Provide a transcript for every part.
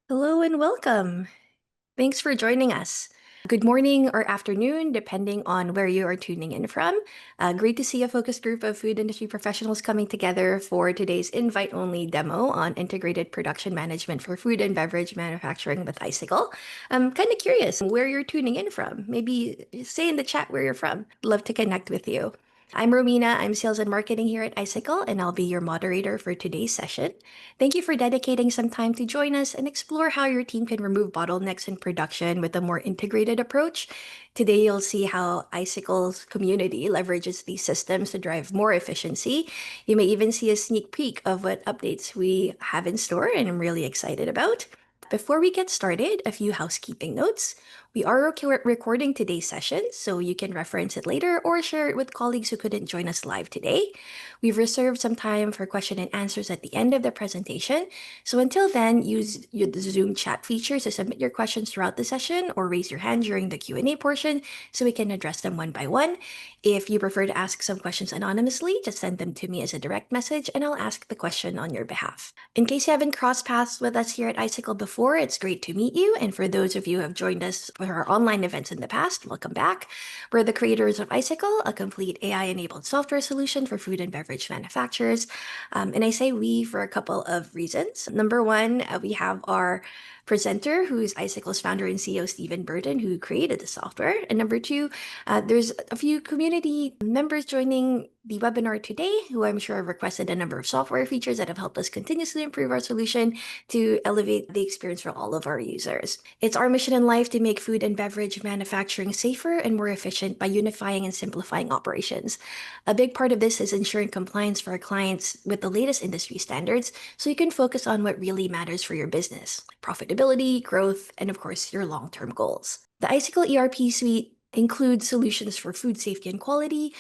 Hello and welcome. Thanks for joining us. Good morning or afternoon, depending on where you are tuning in from. Great to see a focused group of food industry professionals coming together for today's invite-only demo on integrated production management for food and beverage manufacturing with Icicle. I'm kind of curious where you're tuning in from. Maybe say in the chat where you're from. Love to connect with you. I'm Romina. I'm sales and marketing here at Icicle, and I'll be your moderator for today's session. Thank you for dedicating some time to join us and explore how your team can remove bottlenecks in production with a more integrated approach. Today, you'll see how Icicle's community leverages these systems to drive more efficiency. You may even see a sneak peek of what updates we have in store, and I'm really excited about. Before we get started, a few housekeeping notes. We are recording today's session, so you can reference it later or share it with colleagues who couldn't join us live today. We've reserved some time for question and answers at the end of the presentation. So until then, use the Zoom chat feature to submit your questions throughout the session or raise your hand during the Q&A portion so we can address them one by one. If you prefer to ask some questions anonymously, just send them to me as a direct message and I'll ask the question on your behalf. In case you haven't crossed paths with us here at Icicle before, it's great to meet you. And for those of you who have joined us for our online events in the past, welcome back. We're the creators of Icicle, a complete AI-enabled software solution for food and beverage manufacturers. And I say we for a couple of reasons. Number one, we have our presenter, who's Icicle's founder and CEO, Stephen Burton, who created the software. And number two, there's a few community members joining the webinar today, who I'm sure have requested a number of software features that have helped us continuously improve our solution to elevate the experience for all of our users. It's our mission in life to make food and beverage manufacturing safer and more efficient by unifying and simplifying operations. A big part of this is ensuring compliance for our clients with the latest industry standards so you can focus on what really matters for your business: profitability, growth, and of course, your long-term goals. The Icicle ERP suite includes solutions for food safety and quality,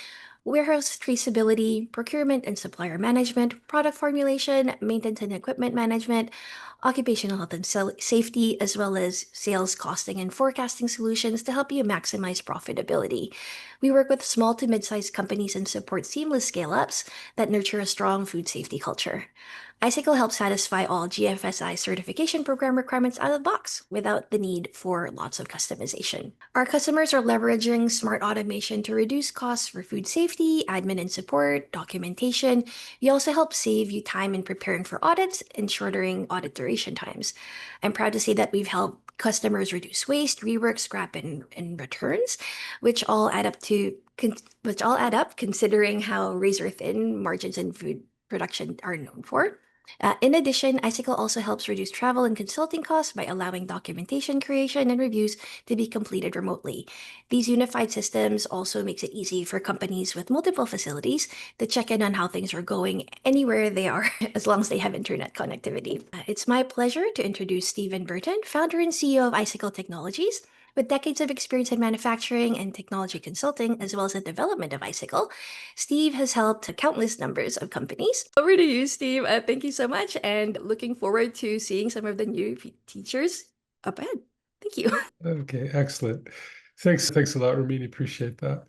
warehouse traceability, procurement and supplier management, product formulation, maintenance and equipment management, occupational health and safety, as well as sales costing and forecasting solutions to help you maximize profitability. We work with small to mid-sized companies and support seamless scale-ups that nurture a strong food safety culture. Icicle helps satisfy all GFSI certification program requirements out of the box without the need for lots of customization. Our customers are leveraging smart automation to reduce costs for food safety, admin and support, documentation. We also help save you time in preparing for audits and shortening audit duration times. I'm proud to say that we've helped customers reduce waste, rework, scrap, and returns, which all add up considering how razor thin margins in food production are known for. In addition, Icicle also helps reduce travel and consulting costs by allowing documentation creation and reviews to be completed remotely. These unified systems also makes it easy for companies with multiple facilities to check in on how things are going anywhere they are, as long as they have internet connectivity. It's my pleasure to introduce Stephen Burton, founder and CEO of Icicle Technologies. With decades of experience in manufacturing and technology consulting, as well as the development of Icicle, Steve has helped countless numbers of companies. Over to you, Steve. Thank you so much, and looking forward to seeing some of the new teachers up ahead. Thank you. Okay, excellent. Thanks a lot, Romini. Appreciate that.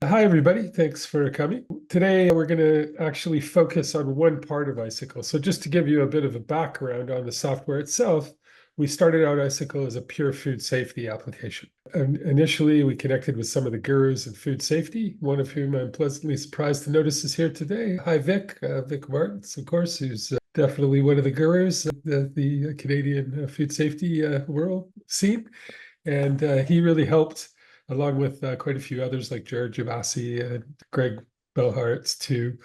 Hi, everybody. Thanks for coming. Today, we're going to actually focus on one part of Icicle. So just to give you a bit of a background on the software itself, we started out Icicle as a pure food safety application. And initially, we connected with some of the gurus in food safety, one of whom I'm pleasantly surprised to notice is here today. Hi, Vic Martins, of course, who's definitely one of the gurus of the Canadian food safety world scene. And he really helped, along with quite a few others like Jared Jabassi and Greg Belhartz, to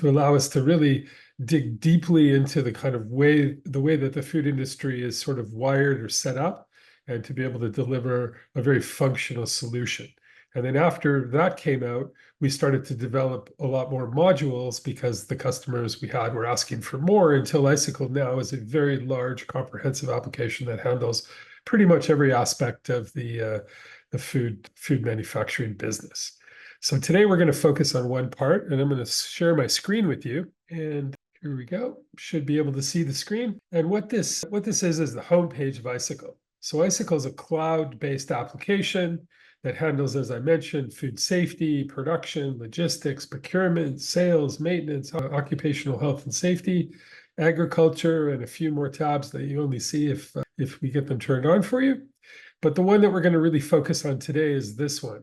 allow us to really dig deeply into the way that the food industry is sort of wired or set up, and to be able to deliver a very functional solution. And then after that came out, we started to develop a lot more modules because the customers we had were asking for more, until Icicle now is a very large, comprehensive application that handles pretty much every aspect of the food manufacturing business. So today we're going to focus on one part, and I'm going to share my screen with you. And here we go. Should be able to see the screen. And what this is the homepage of Icicle. So Icicle is a cloud-based application that handles, as I mentioned, food safety, production, logistics, procurement, sales, maintenance, occupational health and safety. agriculture, and a few more tabs that you only see if we get them turned on for you. But the one that we're going to really focus on today is this one,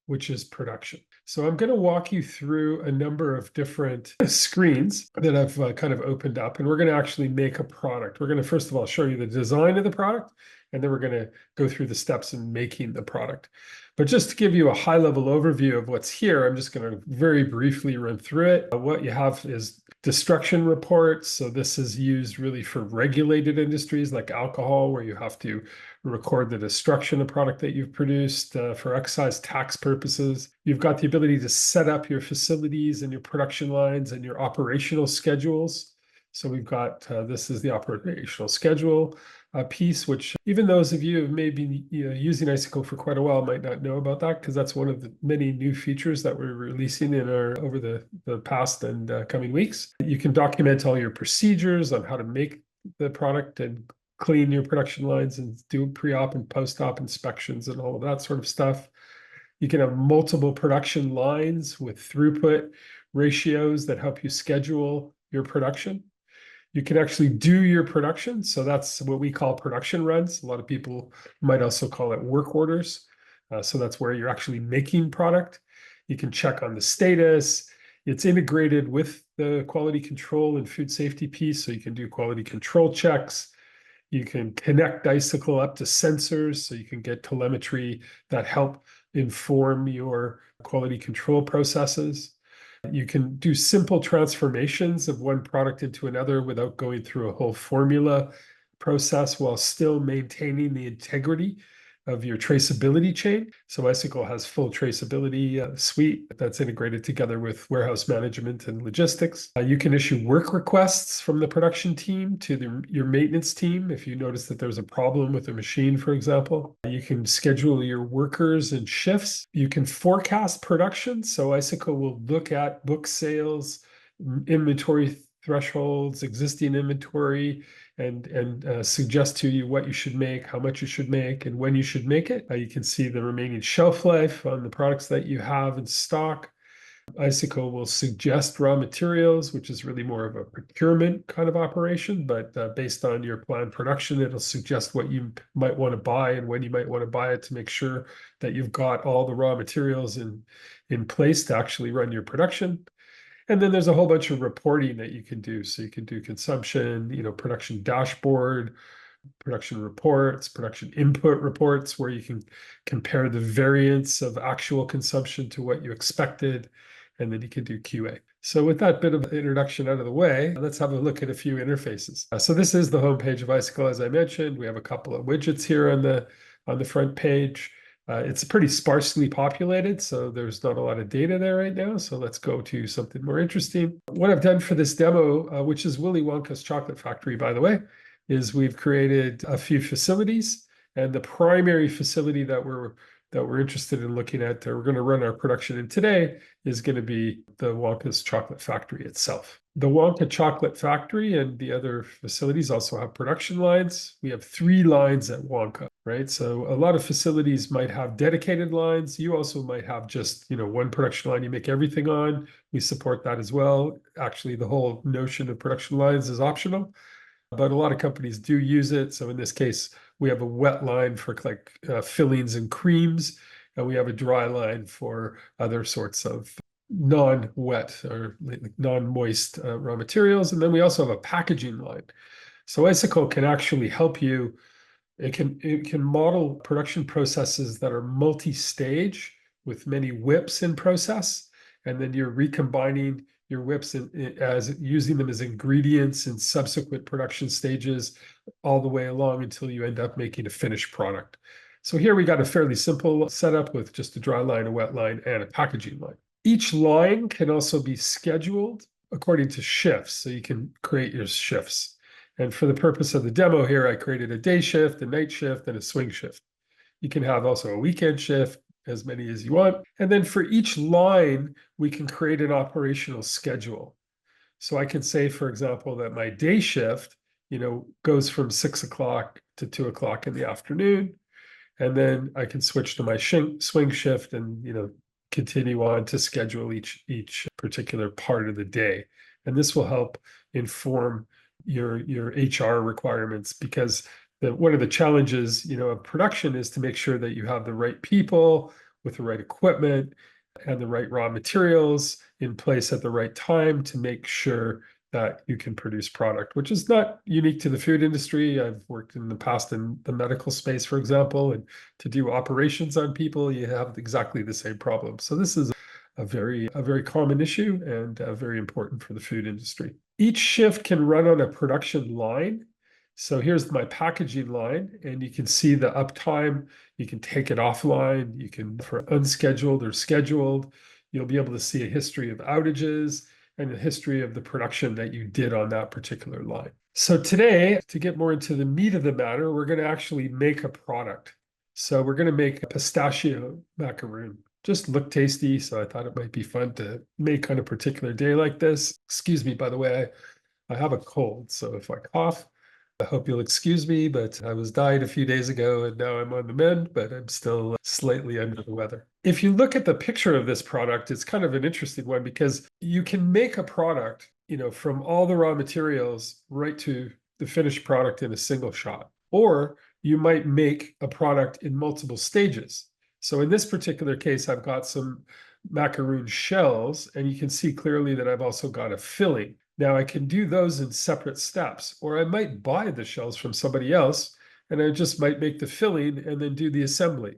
which is production. So I'm going to walk you through a number of different screens that I've kind of opened up, and we're going to actually make a product. We're going to first of all show you the design of the product, and then we're going to go through the steps in making the product. But just to give you a high level overview of what's here, I'm just going to very briefly run through it. What you have is destruction reports. So this is used really for regulated industries like alcohol, where you have to record the destruction of product that you've produced for excise tax purposes. You've got the ability to set up your facilities and your production lines and your operational schedules. So we've got, this is the operational schedule piece, which even those of you who may be using Icicle for quite a while might not know about that, because that's one of the many new features that we're releasing in our over the past and coming weeks. You can document all your procedures on how to make the product and clean your production lines and do pre-op and post-op inspections and all of that sort of stuff. You can have multiple production lines with throughput ratios that help you schedule your production. You can actually do your production. So that's what we call production runs. A lot of people might also call it work orders. So that's where you're actually making product. You can check on the status. It's integrated with the quality control and food safety piece. So you can do quality control checks. You can connect Icicle up to sensors, so you can get telemetry that help inform your quality control processes. You can do simple transformations of one product into another without going through a whole formula process while still maintaining the integrity of your traceability chain. So Icicle has full traceability suite that's integrated together with warehouse management and logistics. You can issue work requests from the production team to your maintenance team if you notice that there's a problem with a machine, for example. You can schedule your workers and shifts. You can forecast production. So Icicle will look at book sales, inventory thresholds, existing inventory, and suggest to you what you should make, how much you should make, and when you should make it. You can see the remaining shelf life on the products that you have in stock. Icicle will suggest raw materials, which is really more of a procurement kind of operation, but based on your planned production, it'll suggest what you might want to buy and when you might want to buy it to make sure that you've got all the raw materials in place to actually run your production. And then there's a whole bunch of reporting that you can do. So you can do consumption, production dashboard, production reports, production input reports, where you can compare the variance of actual consumption to what you expected. And then you can do QA. So with that bit of introduction out of the way, let's have a look at a few interfaces. So this is the homepage of Icicle, as I mentioned. We have a couple of widgets here on the front page. It's pretty sparsely populated, so there's not a lot of data there right now. So let's go to something more interesting. What I've done for this demo, which is Willy Wonka's Chocolate Factory, by the way, is we've created a few facilities. And the primary facility that we're interested in looking at, that we're going to run our production in today, is going to be the Wonka's Chocolate Factory itself. The Wonka Chocolate Factory and the other facilities also have production lines. We have 3 lines at Wonka, right? So a lot of facilities might have dedicated lines. You also might have just, one production line you make everything on. We support that as well. Actually, the whole notion of production lines is optional, but a lot of companies do use it. So in this case, we have a wet line for fillings and creams, and we have a dry line for other sorts of non-wet or non-moist raw materials. And then we also have a packaging line. So Icicle can actually help you. It can model production processes that are multi-stage with many whips in process, and then you're recombining your whips as using them as ingredients in subsequent production stages all the way along until you end up making a finished product. So here we got a fairly simple setup with just a dry line, a wet line, and a packaging line. Each line can also be scheduled according to shifts, so you can create your shifts. And for the purpose of the demo here, I created a day shift, a night shift, and a swing shift. You can have also a weekend shift, as many as you want. And then for each line, we can create an operational schedule. So I can say, for example, that my day shift, goes from 6 o'clock to 2 o'clock in the afternoon. And then I can switch to my swing shift and, continue on to schedule each particular part of the day. And this will help inform your HR requirements, because one of the challenges, of production is to make sure that you have the right people with the right equipment and the right raw materials in place at the right time to make sure that you can produce product, which is not unique to the food industry. I've worked in the past in the medical space, for example, and to do operations on people, you have exactly the same problem. So this is a very common issue and very important for the food industry. Each shift can run on a production line. So here's my packaging line, and you can see the uptime. You can take it offline. You can, for unscheduled or scheduled, you'll be able to see a history of outages and a history of the production that you did on that particular line. So today, to get more into the meat of the matter, we're going to actually make a product. So we're going to make a pistachio macaroon. Just look tasty, so I thought it might be fun to make on a particular day like this. Excuse me, by the way, I have a cold, so if I cough, I hope you'll excuse me, but I was dying a few days ago and now I'm on the mend, but I'm still slightly under the weather. If you look at the picture of this product, it's kind of an interesting one because you can make a product, from all the raw materials right to the finished product in a single shot. Or you might make a product in multiple stages. So in this particular case, I've got some macaroon shells, and you can see clearly that I've also got a filling. Now I can do those in separate steps, or I might buy the shells from somebody else, and I just might make the filling and then do the assembly.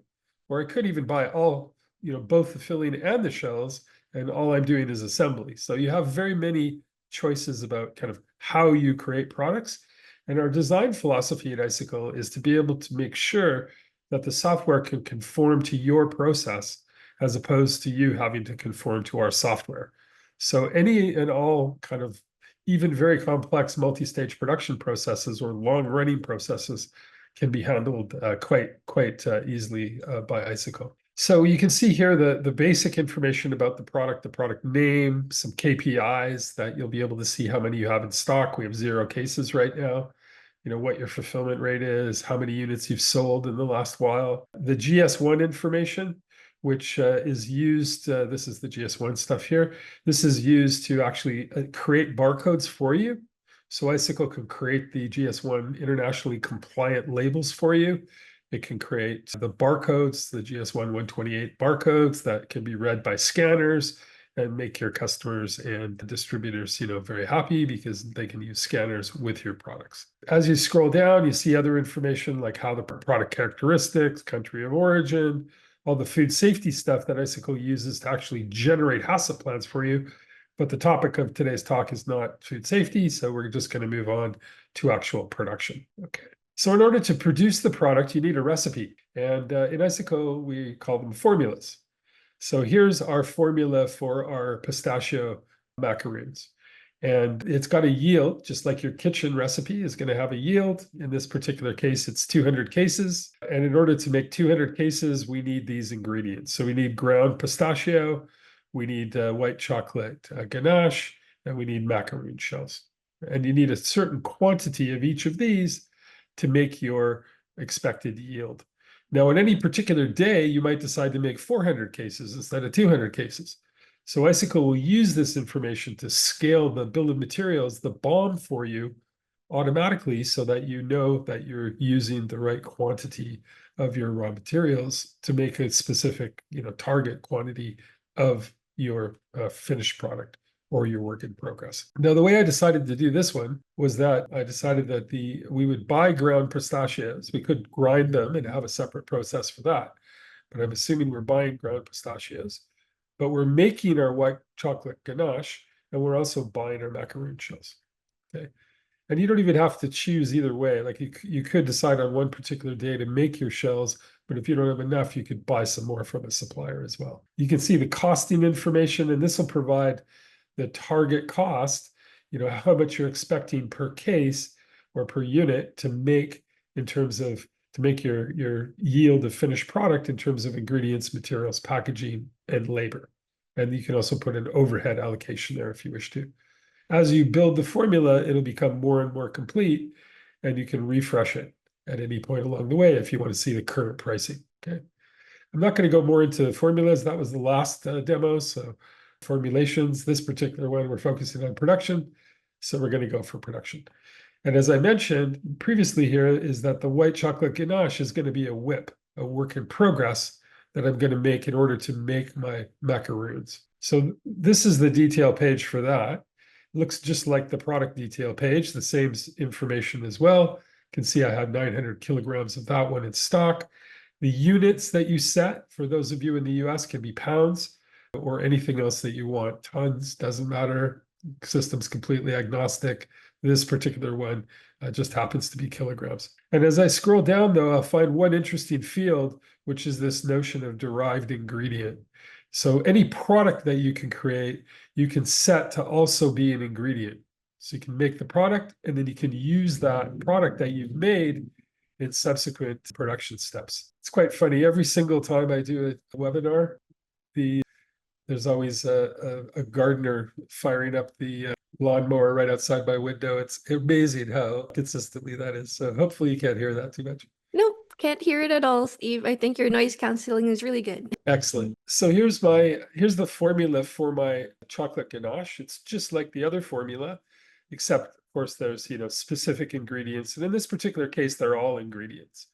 Or I could even buy both the filling and the shells, and all I'm doing is assembly. So you have very many choices about kind of how you create products. And our design philosophy at Icicle is to be able to make sure that the software can conform to your process as opposed to you having to conform to our software. So any and all kind of even very complex multi-stage production processes or long-running processes can be handled quite easily by Icicle. So you can see here the basic information about the product name, some KPIs that you'll be able to see how many you have in stock. We have 0 cases right now. What your fulfillment rate is, how many units you've sold in the last while. The GS1 information, which is used, this is the GS1 stuff here. This is used to actually create barcodes for you. So Icicle can create the GS1 internationally compliant labels for you. It can create the barcodes, the GS1 128 barcodes that can be read by scanners and make your customers and distributors, very happy because they can use scanners with your products. As you scroll down, you see other information like how the product characteristics, country of origin, all the food safety stuff that Icicle uses to actually generate HACCP plans for you. But the topic of today's talk is not food safety, so we're just going to move on to actual production. Okay. So in order to produce the product, you need a recipe. And in Icicle, we call them formulas. So here's our formula for our pistachio macaroons. And it's got a yield, just like your kitchen recipe is going to have a yield. In this particular case, it's 200 cases. And in order to make 200 cases, we need these ingredients. So we need ground pistachio, we need white chocolate ganache, and we need macaroon shells. And you need a certain quantity of each of these to make your expected yield. Now, on any particular day, you might decide to make 400 cases instead of 200 cases. So Icicle will use this information to scale the bill of materials, the BOM for you automatically so that you know that you're using the right quantity of your raw materials to make a specific, target quantity of your finished product or your work in progress. Now, the way I decided to do this one was that I decided that we would buy ground pistachios. We could grind them and have a separate process for that. But I'm assuming we're buying ground pistachios. But we're making our white chocolate ganache, and we're also buying our macaroon shells. Okay. And you don't even have to choose either way. Like you could decide on one particular day to make your shells, but if you don't have enough, you could buy some more from a supplier as well. You can see the costing information, and this will provide the target cost, how much you're expecting per case or per unit to make in terms of to make your yield of finished product in terms of ingredients, materials, packaging, and labor. And you can also put an overhead allocation there if you wish to. As you build the formula, it'll become more and more complete, and you can refresh it at any point along the way if you want to see the current pricing. Okay. I'm not going to go more into formulas. That was the last demo. So formulations, this particular one, we're focusing on production. So we're going to go for production. And as I mentioned previously here, is that the white chocolate ganache is going to be a whip, a work in progress that I'm going to make in order to make my macaroons. So this is the detail page for that. It looks just like the product detail page, the same information as well. You can see I have 900 kilograms of that one in stock. The units that you set, for those of you in the US, can be pounds or anything else that you want. Tons, doesn't matter. System's completely agnostic. This particular one just happens to be kilograms. And as I scroll down, though, I'll find one interesting field, which is this notion of derived ingredient. So any product that you can create, you can set to also be an ingredient. So you can make the product, and then you can use that product that you've made in subsequent production steps. It's quite funny. Every single time I do a webinar, there's always a gardener firing up the lawnmower right outside my window. It's amazing how consistently that is. So hopefully you can't hear that too much. Nope, can't hear it at all, Steve. I think your noise canceling is really good. Excellent. So here's the formula for my chocolate ganache. It's just like the other formula, except of course there's specific ingredients. And in this particular case, they're all ingredients.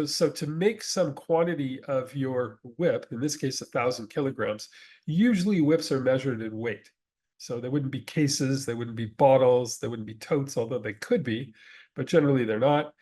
So to make some quantity of your whip, in this case, 1,000 kilograms, usually whips are measured in weight. So there wouldn't be cases, there wouldn't be bottles, there wouldn't be totes, although they could be, but generally they're not.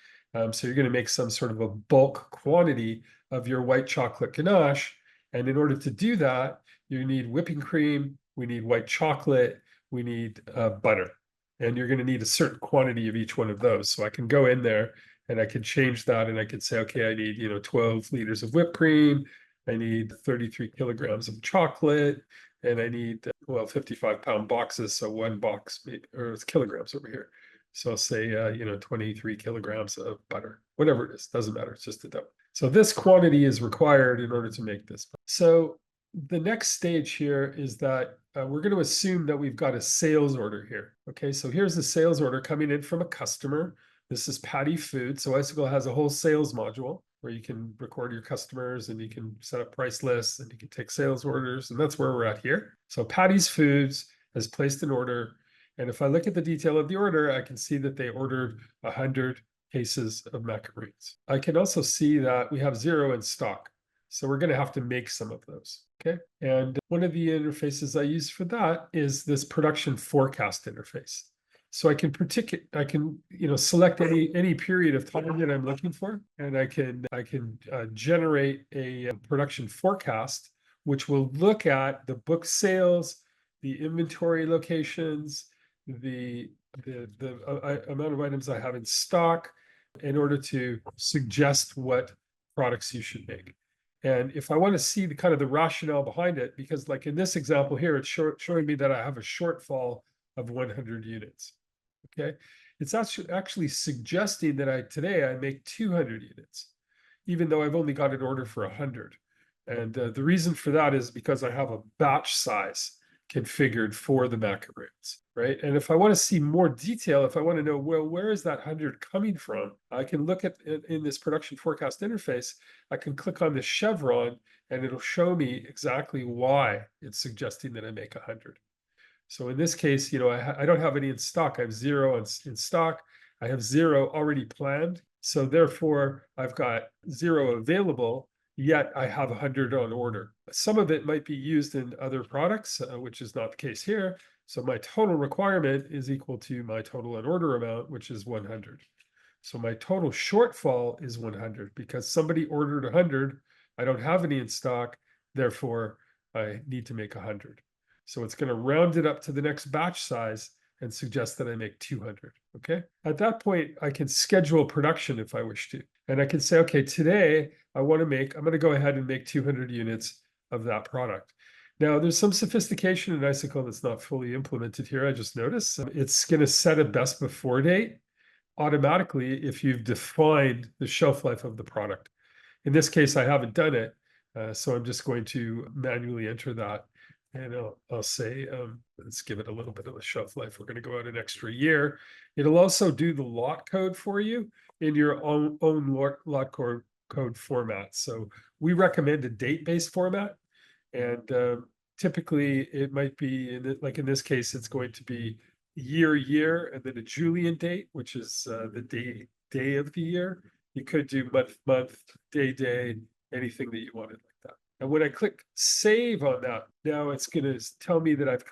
So you're going to make some sort of a bulk quantity of your white chocolate ganache. And in order to do that, you need whipping cream, we need white chocolate, we need butter. And you're going to need a certain quantity of each one of those. So I can go in there and I can change that, and I could say, okay, I need 12 liters of whipped cream, I need 33 kilograms of chocolate, and I need 55-pound boxes, so one box, or it's kilograms over here. So I'll say 23 kilograms of butter, whatever it is, doesn't matter, it's just a dough. So this quantity is required in order to make this. So the next stage here is that we're going to assume that we've got a sales order here. Okay, so here's the sales order coming in from a customer. This is Patty Food. So Icicle has a whole sales module where you can record your customers and you can set up price lists and you can take sales orders. And that's where we're at here. So Patty's Foods has placed an order. And if I look at the detail of the order, I can see that they ordered 100 cases of macaroons. I can also see that we have 0 in stock. So we're going to have to make some of those. Okay. And one of the interfaces I use for that is this production forecast interface. So I can select any period of time that I'm looking for, and I can generate a production forecast, which will look at the book sales, the inventory locations, the amount of items I have in stock, in order to suggest what products you should make. And if I want to see the kind of the rationale behind it, because like in this example here, it's showing me that I have a shortfall of 100 units. Okay, it's actually suggesting that today I make 200 units, even though I've only got an order for 100. And the reason for that is because I have a batch size configured for the macaroons, right? And if I want to see more detail, if I want to know, well, where is that 100 coming from? I can look at in this production forecast interface, I can click on the chevron and it'll show me exactly why it's suggesting that I make 100. So in this case, I don't have any in stock. I have 0 in stock. I have 0 already planned. So therefore, I've got 0 available, yet I have 100 on order. Some of it might be used in other products, which is not the case here. So my total requirement is equal to my total on order amount, which is 100. So my total shortfall is 100 because somebody ordered 100. I don't have any in stock. Therefore, I need to make 100. So it's going to round it up to the next batch size and suggest that I make 200. Okay. At that point, I can schedule production if I wish to. And I can say, okay, today I'm going to go ahead and make 200 units of that product. Now, there's some sophistication in Icicle that's not fully implemented here. I just noticed it's going to set a best before date automatically if you've defined the shelf life of the product. In this case, I haven't done it. So I'm just going to manually enter that. And I'll say, let's give it a little bit of a shelf life. We're going to go out an extra year. It'll also do the lot code for you in your own lot code format. So we recommend a date-based format. And typically it might be, like in this case, it's going to be year, and then a Julian date, which is the day of the year. You could do month, day, anything that you wanted like that. And when I click save on that, now it's going to tell me that I've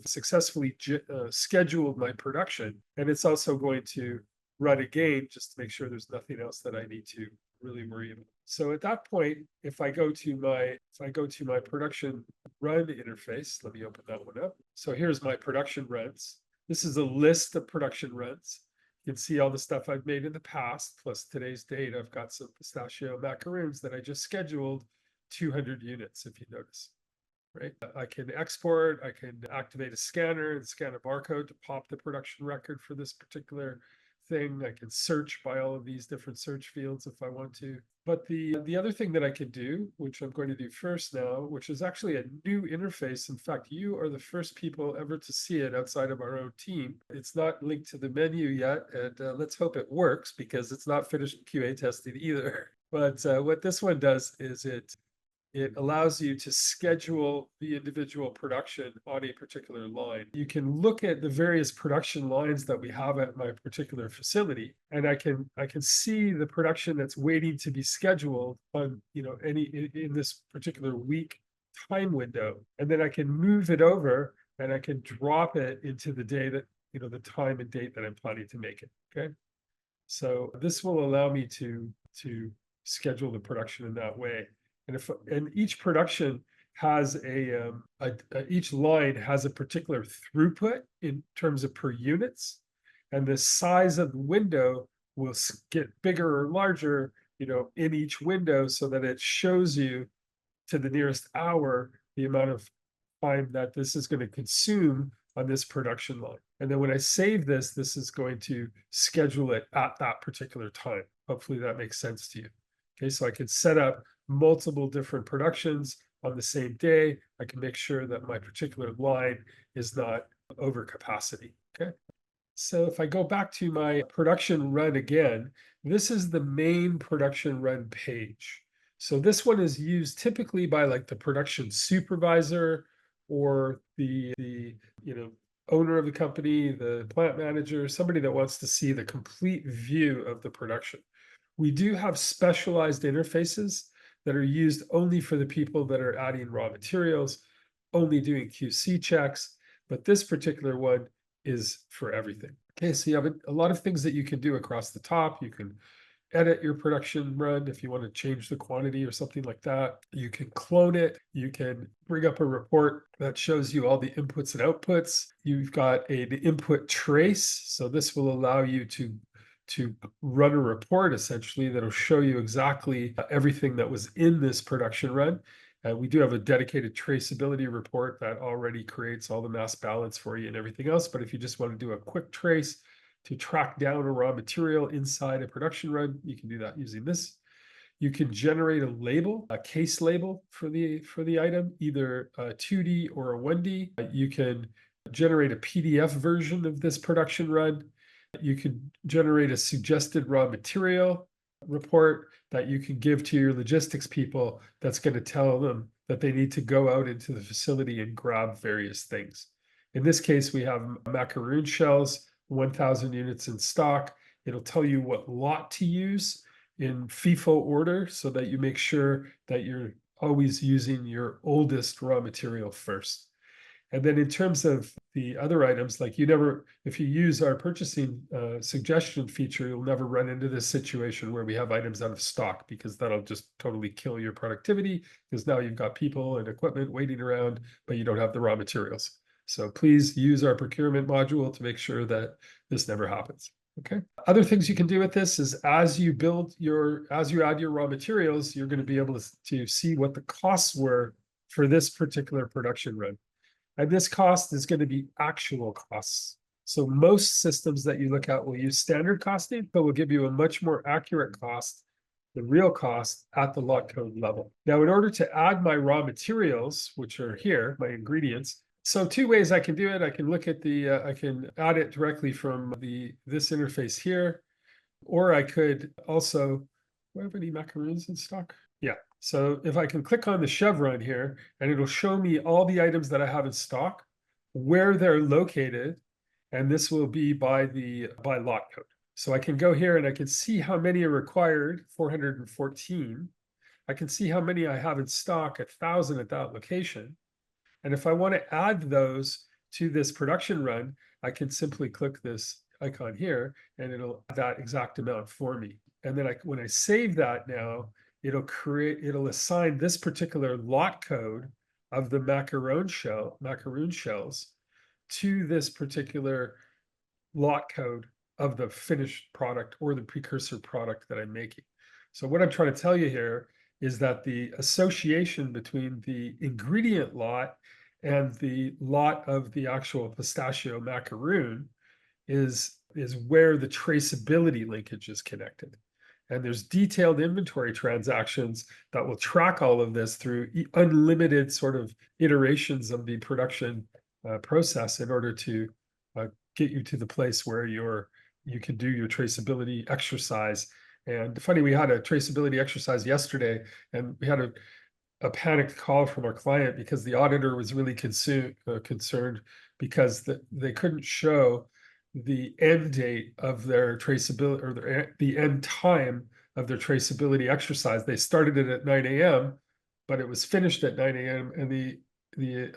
successfully scheduled my production. And it's also going to run again just to make sure there's nothing else that I need to really worry about. So at that point, if I go to my production run interface, let me open that one up. So here's my production runs. This is a list of production runs. You can see all the stuff I've made in the past, plus today's date. I've got some pistachio macaroons that I just scheduled 200 units, if you notice, right? I can export, I can activate a scanner and scan a barcode to pop the production record for this particular thing. I can search by all of these different search fields if I want to. But the other thing that I can do, which I'm going to do first now, which is actually a new interface. In fact, you are the first people ever to see it outside of our own team. It's not linked to the menu yet, and let's hope it works because it's not finished QA testing either. But what this one does is it allows you to schedule the individual production on a particular line. You can look at the various production lines that we have at my particular facility, and I can see the production that's waiting to be scheduled on, in this particular week time window. And then I can move it over and I can drop it into the day that, the time and date that I'm planning to make it. Okay. So this will allow me to schedule the production in that way. And each production has each line has a particular throughput in terms of per units, and the size of the window will get bigger or larger, in each window, so that it shows you to the nearest hour the amount of time that this is going to consume on this production line. And then when I save this, this is going to schedule it at that particular time. Hopefully that makes sense to you. Okay, so I can set up multiple different productions on the same day. I can make sure that my particular line is not over capacity. Okay. So if I go back to my production run again, this is the main production run page. So this one is used typically by like the production supervisor or the owner of the company, the plant manager, somebody that wants to see the complete view of the production. We do have specialized interfaces that are used only for the people that are adding raw materials, only doing QC checks, but this particular one is for everything. Okay, so you have a lot of things that you can do across the top. You can edit your production run if you want to change the quantity or something like that. You can clone it. You can bring up a report that shows you all the inputs and outputs. You've got an input trace, so this will allow you to run a report essentially that'll show you exactly everything that was in this production run. We do have a dedicated traceability report that already creates all the mass balance for you and everything else. But if you just want to do a quick trace to track down a raw material inside a production run, you can do that using this. You can generate a label, a case label for the item, either a 2D or a 1D. You can generate a PDF version of this production run. You could generate a suggested raw material report that you can give to your logistics people that's going to tell them that they need to go out into the facility and grab various things. In this case, we have macaroon shells, 1,000 units in stock. It'll tell you what lot to use in FIFO order so that you make sure that you're always using your oldest raw material first. And then in terms of the other items, like if you use our purchasing suggestion feature, you'll never run into this situation where we have items out of stock, because that'll just totally kill your productivity, because now you've got people and equipment waiting around, but you don't have the raw materials. So please use our procurement module to make sure that this never happens. Okay. Other things you can do with this is as you add your raw materials, you're going to be able to see what the costs were for this particular production run. And this cost is going to be actual costs. So most systems that you look at will use standard costing, but will give you a much more accurate cost, the real cost at the lot code level. Now, in order to add my raw materials, which are here, my ingredients, so two ways I can do it. I can look at I can add it directly from this interface here, or I could also, do I have any macaroons in stock? Yeah. So if I can click on the chevron here, and it'll show me all the items that I have in stock, where they're located, and this will be by lot code. So I can go here and I can see how many are required, 414. I can see how many I have in stock, 1,000 at that location. And if I want to add those to this production run, I can simply click this icon here and it'll add that exact amount for me. And then when I save that now, it'll assign this particular lot code of the macaroon shells to this particular lot code of the finished product or the precursor product that I'm making. So what I'm trying to tell you here is that the association between the ingredient lot and the lot of the actual pistachio macaroon is where the traceability linkage is connected. And there's detailed inventory transactions that will track all of this through unlimited sort of iterations of the production process in order to get you to the place where you can do your traceability exercise. And funny, we had a traceability exercise yesterday, and we had a panicked call from our client because the auditor was really concerned because they couldn't show the end date of their traceability or the end time of their traceability exercise. They started it at 9 a.m., but it was finished at 9 a.m. and the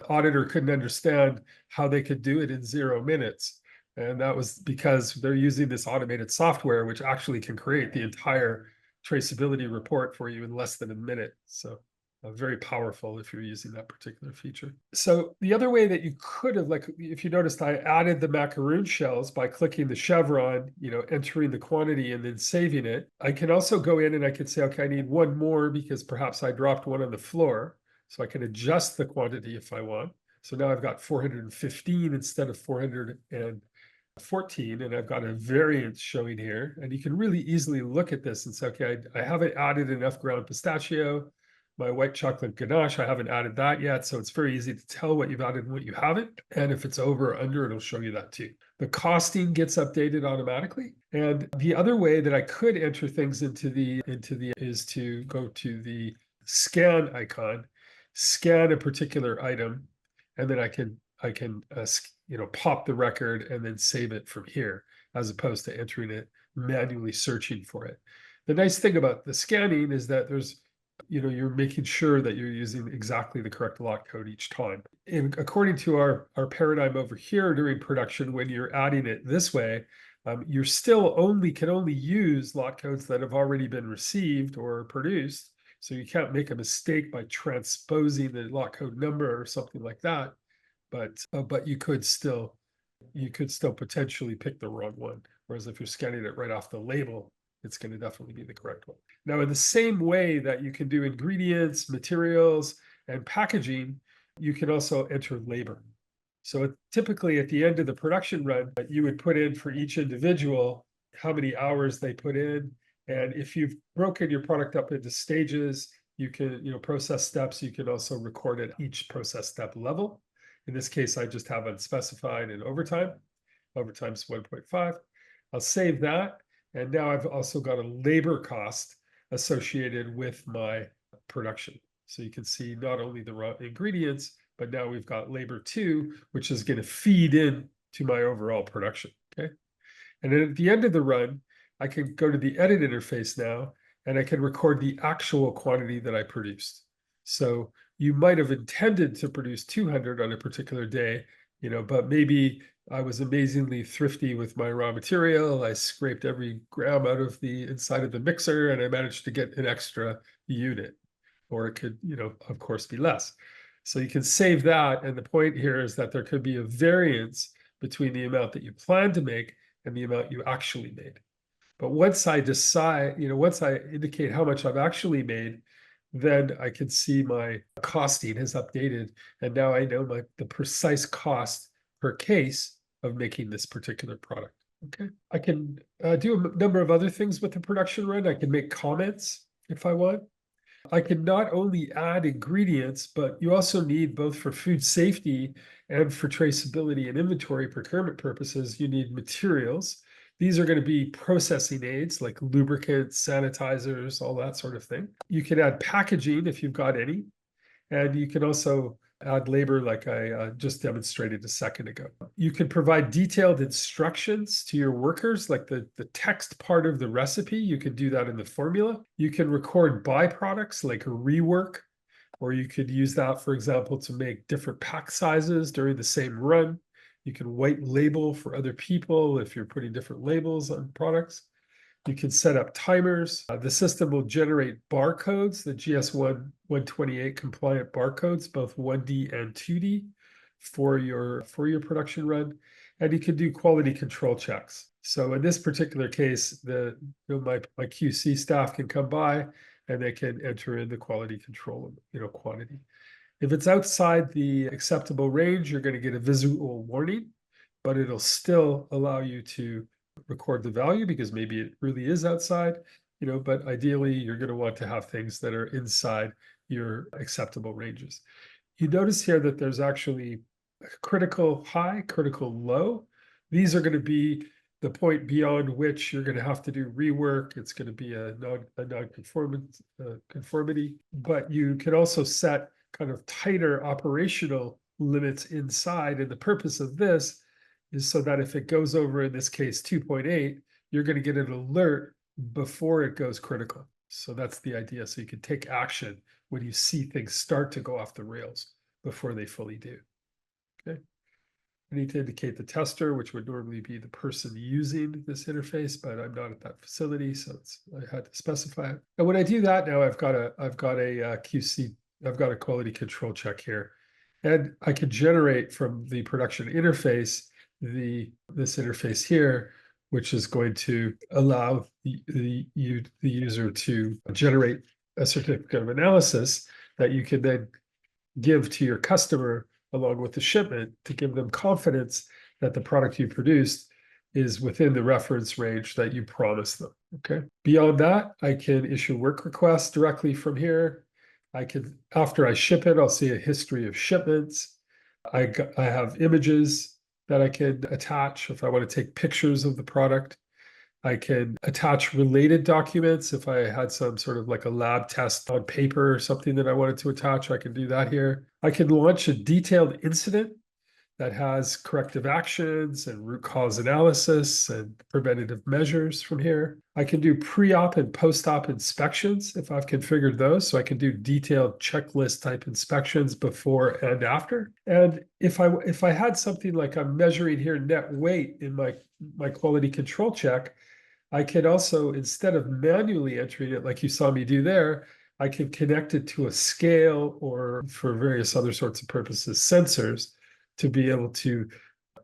auditor couldn't understand how they could do it in 0 minutes. And that was because they're using this automated software, which actually can create the entire traceability report for you in less than a minute. So very powerful if you're using that particular feature. So the other way that you could have, like, if you noticed, I added the macaroon shells by clicking the chevron, entering the quantity and then saving it. I can also go in and I can say, okay, I need one more because perhaps I dropped one on the floor. So I can adjust the quantity if I want. So now I've got 415 instead of 414, and I've got a variance showing here. And you can really easily look at this and say, okay, I haven't added enough ground pistachio. My white chocolate ganache, I haven't added that yet. So it's very easy to tell what you've added and what you haven't. And if it's over or under, it'll show you that too. The costing gets updated automatically. And the other way that I could enter things into the is to go to the scan icon, scan a particular item, and then I can pop the record and then save it from here, as opposed to entering it manually searching for it. The nice thing about the scanning is that you're making sure that you're using exactly the correct lot code each time. And according to our paradigm over here during production, when you're adding it this way, you're still can only use lot codes that have already been received or produced. So you can't make a mistake by transposing the lot code number or something like that. But you could still potentially pick the wrong one. Whereas if you're scanning it right off the label, it's going to definitely be the correct one. Now, in the same way that you can do ingredients, materials, and packaging, you can also enter labor. So typically at the end of the production run, you would put in for each individual how many hours they put in. And if you've broken your product up into stages, you can, process steps, you can also record at each process step level. In this case, I just have unspecified and overtime. Overtime is 1.5. I'll save that. And now I've also got a labor cost associated with my production. So you can see not only the raw ingredients, but now we've got labor too, which is going to feed in to my overall production. Okay. And then at the end of the run, I can go to the edit interface now, and I can record the actual quantity that I produced. So you might have intended to produce 200 on a particular day, but maybe I was amazingly thrifty with my raw material. I scraped every gram out of the inside of the mixer, and I managed to get an extra unit. Or it could, of course, be less. So you can save that. And the point here is that there could be a variance between the amount that you plan to make and the amount you actually made. But once I decide, once I indicate how much I've actually made, then I can see my costing has updated. And now I know the precise cost per case of making this particular product. Okay. I can do a number of other things with the production run. I can make comments if I want. I can not only add ingredients, but you also need, both for food safety and for traceability and inventory procurement purposes, you need materials. These are going to be processing aids like lubricants, sanitizers, all that sort of thing. You can add packaging if you've got any. And you can also add labor like I just demonstrated a second ago. You can provide detailed instructions to your workers, like the text part of the recipe. You can do that in the formula. You can record byproducts like a rework, or you could use that, for example, to make different pack sizes during the same run. You can white label for other people if you're putting different labels on products. You can set up timers. The system will generate barcodes, the GS1 128 compliant barcodes, both 1D and 2D for your production run. And you can do quality control checks. So in this particular case, my QC staff can come by and they can enter in the quality control, quantity. If it's outside the acceptable range, you're going to get a visual warning, but it'll still allow you to record the value because maybe it really is outside, but ideally you're going to want to have things that are inside your acceptable ranges. You notice here that there's actually a critical high, critical low. These are going to be the point beyond which you're going to have to do rework. It's going to be a non-conformity, but you can also set kind of tighter operational limits inside. And the purpose of this is so that if it goes over, in this case, 2.8, you're going to get an alert before it goes critical. So that's the idea. So you can take action when you see things start to go off the rails before they fully do. Okay. I need to indicate the tester, which would normally be the person using this interface, but I'm not at that facility, so I had to specify it. And when I do that, now I've got a QC, I've got a quality control check here, and I can generate from the production interface this interface here, which is going to allow the user to generate a certificate of analysis that you can then give to your customer along with the shipment to give them confidence that the product you produced is within the reference range that you promised them. Okay. Beyond that, I can issue work requests directly from here. After I ship it, I'll see a history of shipments. I have images that I can attach if I want to take pictures of the product. I can attach related documents. If I had some sort of like a lab test on paper or something that I wanted to attach, I can do that here. I can launch a detailed incident that has corrective actions and root cause analysis and preventative measures from here. I can do pre-op and post-op inspections if I've configured those. So I can do detailed checklist type inspections before and after. And if I had something like I'm measuring here net weight in my quality control check, I could also, instead of manually entering it like you saw me do there, I can connect it to a scale or for various other sorts of purposes, sensors, to be able to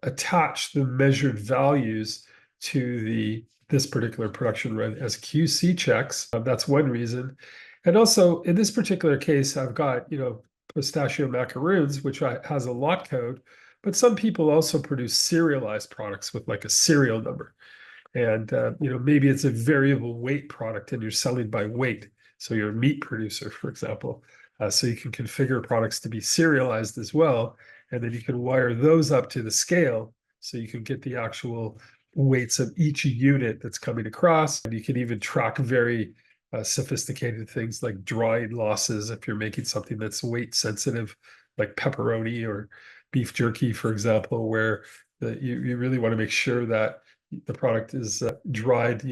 attach the measured values to this particular production run as QC checks. That's one reason. And also in this particular case, I've got, pistachio macaroons, which has a lot code, but some people also produce serialized products with like a serial number. And, maybe it's a variable weight product and you're selling by weight. So you're a meat producer, for example. So you can configure products to be serialized as well. And then you can wire those up to the scale so you can get the actual weights of each unit that's coming across. And you can even track very sophisticated things like drying losses if you're making something that's weight sensitive, like pepperoni or beef jerky, for example, where you really want to make sure that the product is dried,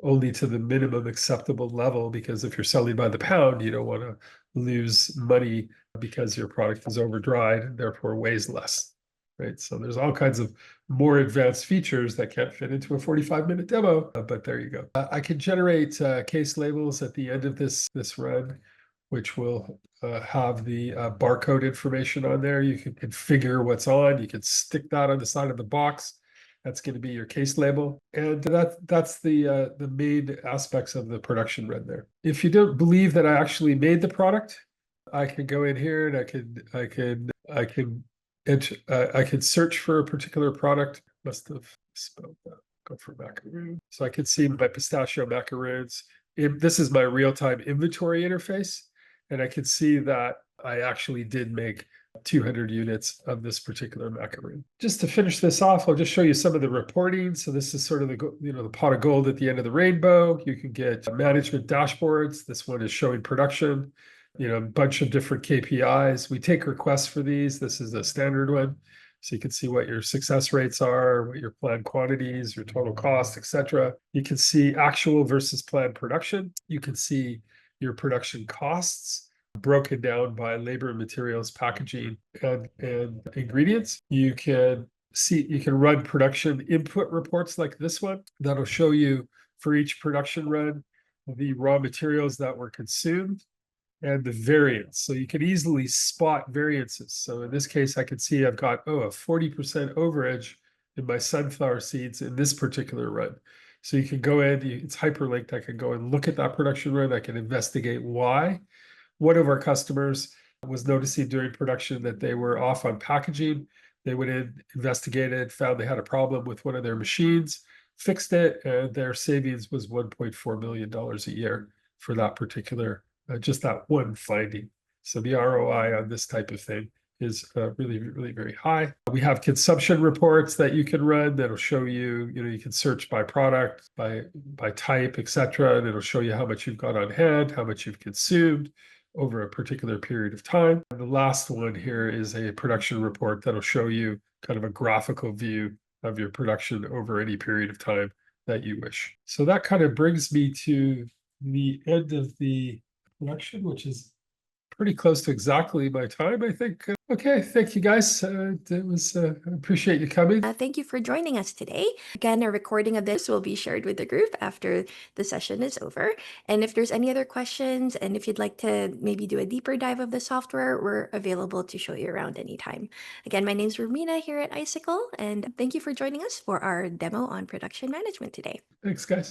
only to the minimum acceptable level, because if you're selling by the pound, you don't want to lose money because your product is over dried and therefore weighs less, right? So there's all kinds of more advanced features that can't fit into a 45-minute demo, but there you go. I can generate case labels at the end of this run, which will have the barcode information on there. You can configure what's on. You can stick that on the side of the box. That's going to be your case label. And that's the main aspects of the production run there. If you don't believe that I actually made the product, I can go in here and I can search for a particular product. Must have spelled that. Go for macaroon. So I can see my pistachio macaroons. This is my real-time inventory interface. And I can see that I actually did make 200 units of this particular macaroon. Just to finish this off, I'll just show you some of the reporting. So this is sort of the pot of gold at the end of the rainbow. You can get management dashboards. This one is showing production. a bunch of different KPIs. We take requests for these. This is a standard one. So you can see what your success rates are, what your planned quantities, your total cost, etc. You can see actual versus planned production. You can see your production costs broken down by labor, materials, packaging, and ingredients. You can run production input reports like this one that'll show you for each production run the raw materials that were consumed and the variance. So you can easily spot variances. So in this case, I can see I've got, a 40% overage in my sunflower seeds in this particular run. So you can go in, it's hyperlinked. I can go and look at that production run. I can investigate why. One of our customers was noticing during production that they were off on packaging. They went in, investigated, found they had a problem with one of their machines, fixed it, and their savings was $1.4 million a year for that particular just that one finding. So the ROI on this type of thing is really, really very high. We have consumption reports that you can run that'll show you, you can search by product, by type, etc. And it'll show you how much you've got on hand, how much you've consumed over a particular period of time. And the last one here is a production report that'll show you kind of a graphical view of your production over any period of time that you wish. So that kind of brings me to the end of the production, which is pretty close to exactly my time, I think. Okay, thank you guys. I appreciate you coming. Thank you for joining us today. Again, a recording of this will be shared with the group after the session is over. And if there's any other questions, and if you'd like to maybe do a deeper dive of the software, we're available to show you around anytime. Again, my name's Romina here at Icicle, and thank you for joining us for our demo on production management today. Thanks, guys.